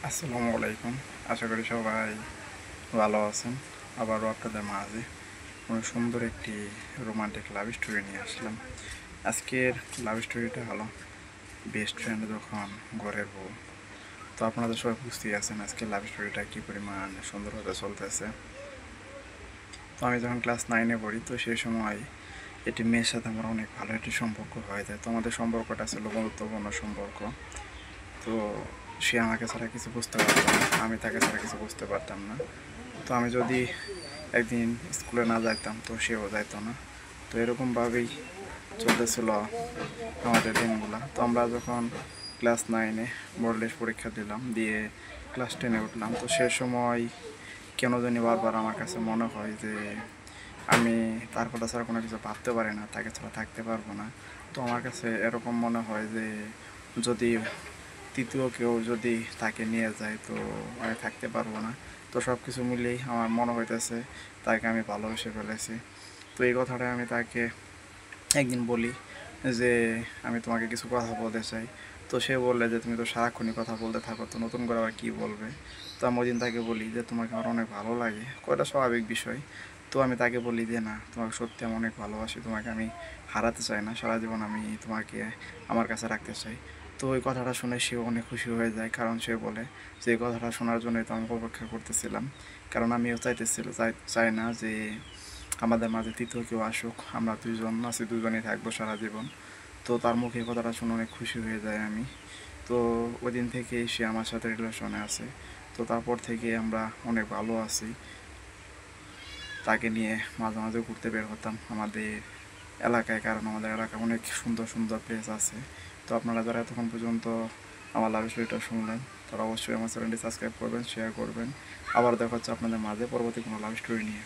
আসসালামু আলাইকুম। আশা করি সবাই ভালো আছেন। আবারও আপনাদের মাঝে অনেক সুন্দর একটি রোমান্টিক লাভ স্টোরি নিয়ে আসলাম। আজকের লাভ স্টোরিটা হলো বেস্ট ফ্রেন্ড যখন ঘরের বউ। তো আপনারা তো সবাই বুঝতেই আছেন আজকের লাভ স্টোরিটা কী পরিমাণ সুন্দরভাবে চলতেছে। তো আমি যখন ক্লাস 9-এ পড়ি, তো সেই সময় একটি মেয়ের সাথে আমার অনেক ভালো একটি সম্পর্ক হয়ে যায়। তো আমাদের সম্পর্কটা ছিল বন্ধুত্বপূর্ণ সম্পর্ক। তো সে আমাকে ছাড়া কিছু বুঝতে পারতো না, আমি তাকে ছাড়া কিছু বুঝতে পারতাম না। তো আমি যদি একদিন স্কুলে না যাইতাম, তো সেও যাইতো না। তো এরকমভাবেই চলতেছিল আমাদের দিনগুলো। তো আমরা যখন ক্লাস 9-এ বোর্ড পরীক্ষা দিলাম, দিয়ে ক্লাস 10-এ উঠলাম, তো সে সময় কেন জানি বারবার আমার কাছে মনে হয় যে আমি তার কথা ছাড়া কোনো কিছু ভাবতে পারি না, তাকে ছাড়া থাকতে পারবো না। তো আমার কাছে এরকম মনে হয় যে যদি তৃতীয় কেউ যদি তাকে নিয়ে যায়, তো আমি থাকতে পারবো না। তো সব কিছু মিলেই আমার মনে হইতেছে তাকে আমি ভালোবেসে ফেলেছি। তো এই কথাটা আমি তাকে একদিন বলি যে আমি তোমাকে কিছু কথা বলতে চাই। তো সে বললে যে তুমি তো সারাক্ষণই কথা বলতে থাকো, তো নতুন করে আবার কী বলবে। তো আমি ওই দিন তাকে বলি যে তোমাকে আমার অনেক ভালো লাগে, কয়টা স্বাভাবিক বিষয়। তো আমি তাকে বলি যে না, তোমাকে সত্যি আমি অনেক ভালোবাসি, তোমাকে আমি হারাতে চাই না, সারা জীবন আমি তোমাকে আমার কাছে রাখতে চাই। তো ওই কথাটা শুনে সেও অনেক খুশি হয়ে যায়, কারণ সে বলে যে এই কথাটা শোনার জন্যই তো আমি অপেক্ষা করতেছিলাম। কারণ আমিও চাই না যে আমাদের মাঝে তৃতীয় কেউ আসুক, আমরা দুইজন আছি, দুজনেই থাকবো সারা জীবন। তো তার মুখে কথাটা শুনে অনেক খুশি হয়ে যায় আমি। তো ওই দিন থেকেই সে আমার সাথে রিলেশনে আছে। তো তারপর থেকে আমরা অনেক ভালো আছি। তাকে নিয়ে মাঝে মাঝে ঘুরতে বের হতাম আমাদের এলাকায়, কারণ আমাদের এলাকায় অনেক সুন্দর সুন্দর প্লেস আছে। তো আপনারা যারা এতক্ষণ পর্যন্ত আমার লাভ স্টোরিটা শুনলেন, তারা অবশ্যই আমার চ্যানেলটি সাবস্ক্রাইব করবেন, শেয়ার করবেন। আবার দেখা হচ্ছে আপনাদের মাঝে পরবর্তী কোনো লাভ স্টোরি নিয়ে।